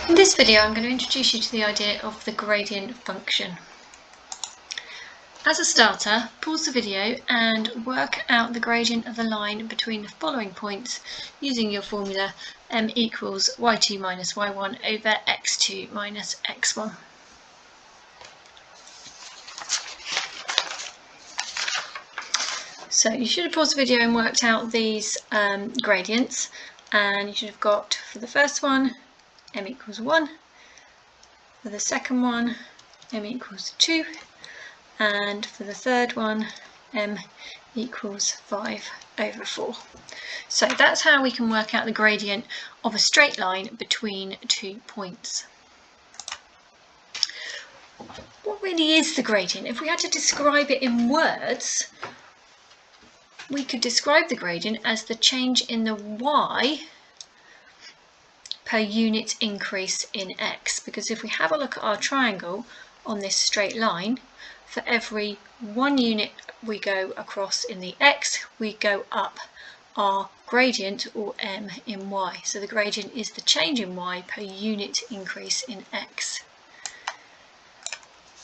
In this video I'm going to introduce you to the idea of the gradient function. As a starter, pause the video and work out the gradient of the line between the following points using your formula m equals y2 minus y1 over x2 minus x1. So you should have paused the video and worked out these gradients, and you should have got, for the first one, m equals 1, for the second one, m equals 2, and for the third one, m equals 5 over 4. So that's how we can work out the gradient of a straight line between 2 points. What really is the gradient? If we had to describe it in words, we could describe the gradient as the change in the y per unit increase in x, because if we have a look at our triangle on this straight line, for every 1 unit we go across in the x, we go up our gradient, or m, in y. So the gradient is the change in y per unit increase in x.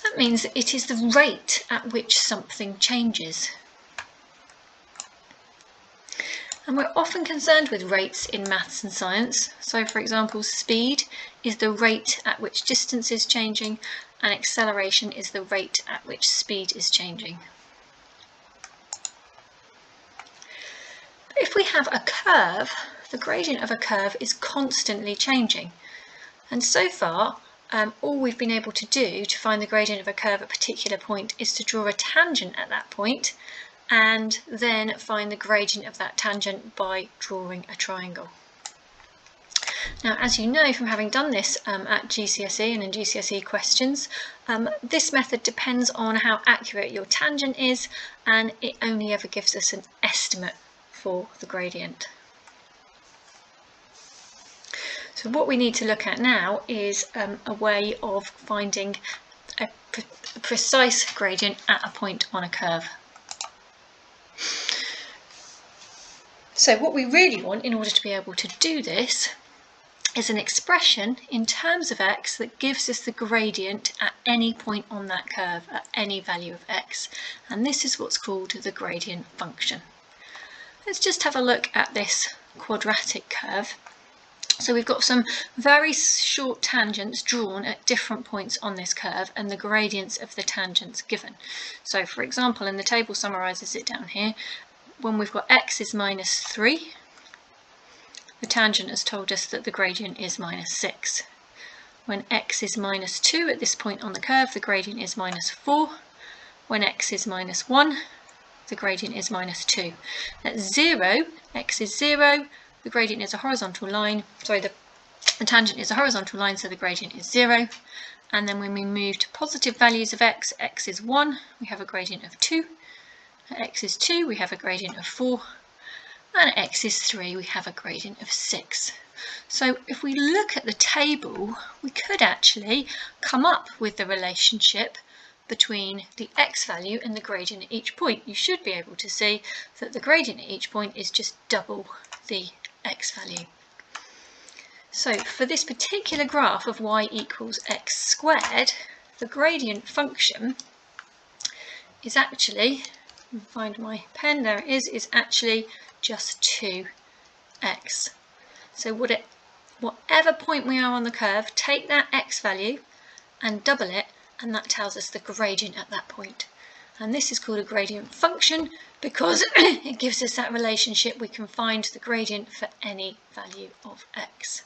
That means that it is the rate at which something changes. And we're often concerned with rates in maths and science. So for example, speed is the rate at which distance is changing, and acceleration is the rate at which speed is changing. But if we have a curve, the gradient of a curve is constantly changing. And so far, all we've been able to do to find the gradient of a curve at a particular point is to draw a tangent at that point, and then find the gradient of that tangent by drawing a triangle. Now, as you know from having done this at GCSE and in GCSE questions, this method depends on how accurate your tangent is, and it only ever gives us an estimate for the gradient. So what we need to look at now is a way of finding a precise gradient at a point on a curve. So what we really want in order to be able to do this is an expression in terms of x that gives us the gradient at any point on that curve, at any value of x. And this is what's called the gradient function. Let's just have a look at this quadratic curve. So we've got some very short tangents drawn at different points on this curve, and the gradients of the tangents given. So for example, and the table summarises it down here, when we've got x is minus 3, the tangent has told us that the gradient is minus 6. When x is minus 2 at this point on the curve, the gradient is minus 4. When x is minus 1, the gradient is minus 2. At 0, x is 0, the gradient is a horizontal line, the tangent is a horizontal line, so the gradient is 0. And then when we move to positive values of x, x is 1, we have a gradient of 2. At x is 2, we have a gradient of 4, and at x is 3, we have a gradient of 6. So if we look at the table, we could actually come up with the relationship between the x value and the gradient at each point. You should be able to see that the gradient at each point is just double the x value. So for this particular graph of y equals x squared, the gradient function is actually, find my pen, there it is actually just 2x. So whatever point we are on the curve, take that x value and double it, and that tells us the gradient at that point. And this is called a gradient function because it gives us that relationship. We can find the gradient for any value of x.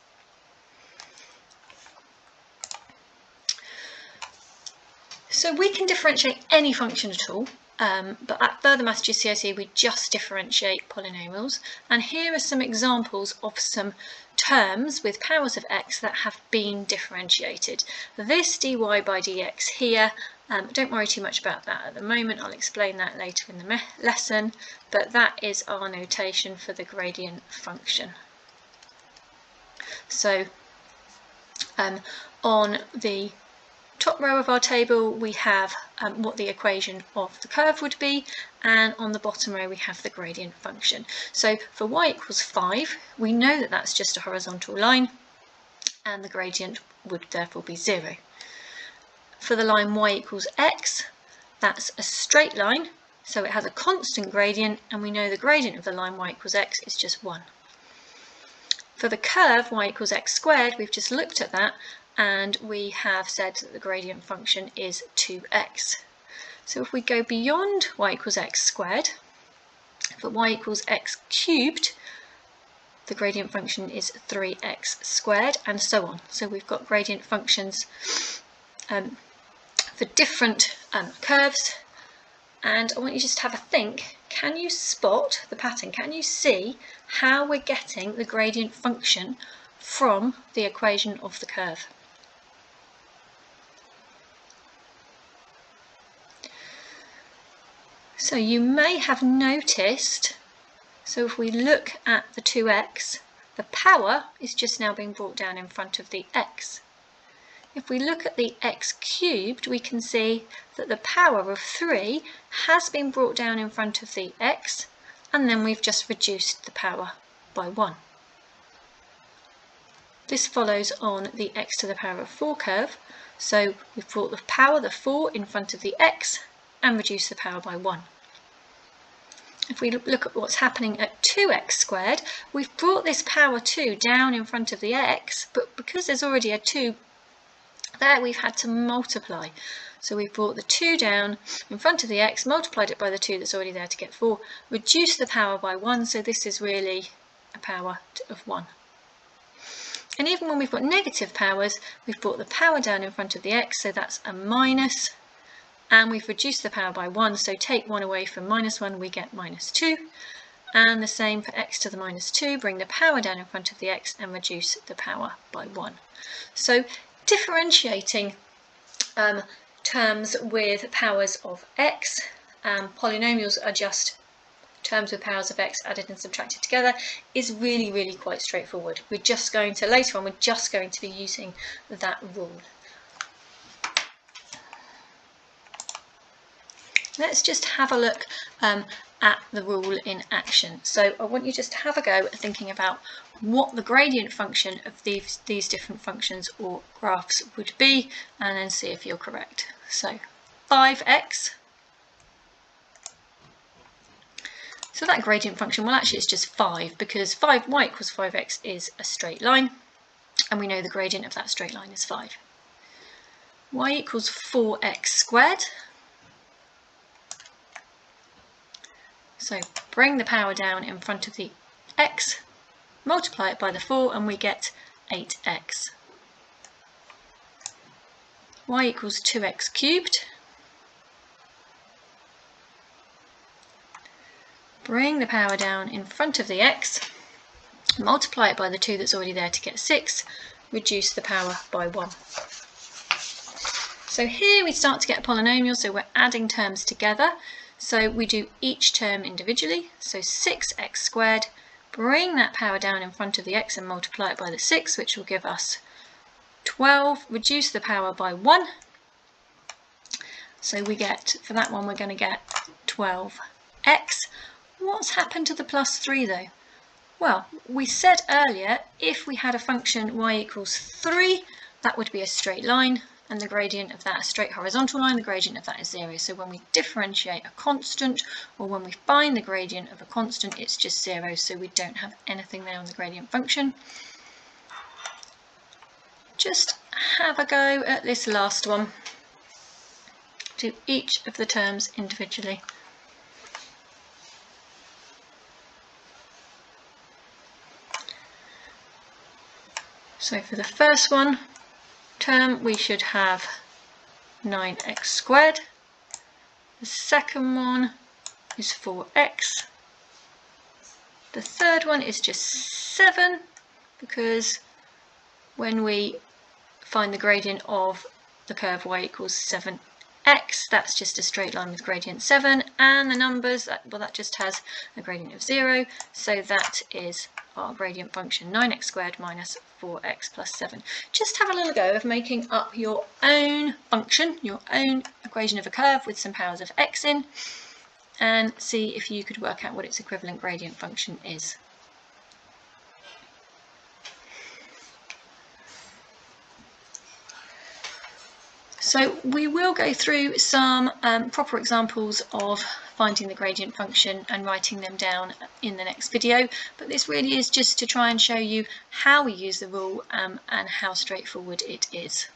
So we can differentiate any function at all. But at Further Maths GCSE we just differentiate polynomials, and here are some examples of some terms with powers of x that have been differentiated. This dy by dx here, don't worry too much about that at the moment, I'll explain that later in the lesson, but that is our notation for the gradient function. So on the top row of our table we have what the equation of the curve would be, and on the bottom row we have the gradient function. So for y equals 5, we know that that's just a horizontal line, and the gradient would therefore be 0. For the line y equals x, that's a straight line, so it has a constant gradient, and we know the gradient of the line y equals x is just 1. For the curve y equals x squared, we've just looked at that, and we have said that the gradient function is 2x. So if we go beyond y equals x squared, for y equals x cubed, the gradient function is 3x squared, and so on. So we've got gradient functions for different curves, and I want you just to have a think. Can you spot the pattern? Can you see how we're getting the gradient function from the equation of the curve? So you may have noticed, so if we look at the 2x, the power is just now being brought down in front of the x. If we look at the x cubed, we can see that the power of 3 has been brought down in front of the x, and then we've just reduced the power by 1. This follows on the x to the power of 4 curve, so we've brought the power, the 4, in front of the x and reduced the power by 1. If we look at what's happening at 2x squared, we've brought this power 2 down in front of the x, but because there's already a 2 there, we've had to multiply. So we've brought the 2 down in front of the x, multiplied it by the 2 that's already there to get 4, reduced the power by 1, so this is really a power of 1. And even when we've got negative powers, we've brought the power down in front of the x, so that's a minus, and we've reduced the power by 1, so take 1 away from minus 1, we get minus 2. And the same for x to the minus 2, bring the power down in front of the x and reduce the power by 1. So differentiating terms with powers of x, polynomials are just terms with powers of x added and subtracted together, is really quite straightforward. We're just going to, later on, we're just going to be using that rule. Let's just have a look at the rule in action. So I want you just to have a go at thinking about what the gradient function of these different functions or graphs would be, and then see if you're correct. So 5x. So that gradient function, well, actually it's just 5, because y equals 5x is a straight line, and we know the gradient of that straight line is 5. Y equals 4x squared. So bring the power down in front of the x, multiply it by the 4, and we get 8x. Y equals 2x cubed. Bring the power down in front of the x, multiply it by the 2 that's already there to get 6, reduce the power by 1. So here we start to get a polynomial, so we're adding terms together. So we do each term individually, so 6x squared, bring that power down in front of the x and multiply it by the 6, which will give us 12, reduce the power by 1. So we get, for that one, we're going to get 12x. What's happened to the plus 3 though? Well, we said earlier, if we had a function y equals 3, that would be a straight line, and the gradient of that, a straight horizontal line, the gradient of that is 0. So when we differentiate a constant, or when we find the gradient of a constant, it's just 0, so we don't have anything there on the gradient function. Just have a go at this last one. Do each of the terms individually. So for the first one, term, we should have 9x squared. The second one is 4x. The third one is just 7, because when we find the gradient of the curve y equals 7x, that's just a straight line with gradient 7, and the numbers, well, that just has a gradient of 0, so that is our gradient function, 9x squared minus 4x plus 7. Just have a little go of making up your own function, your own equation of a curve with some powers of x in, and see if you could work out what its equivalent gradient function is. So we will go through some proper examples of finding the gradient function and writing them down in the next video, but this really is just to try and show you how we use the rule and how straightforward it is.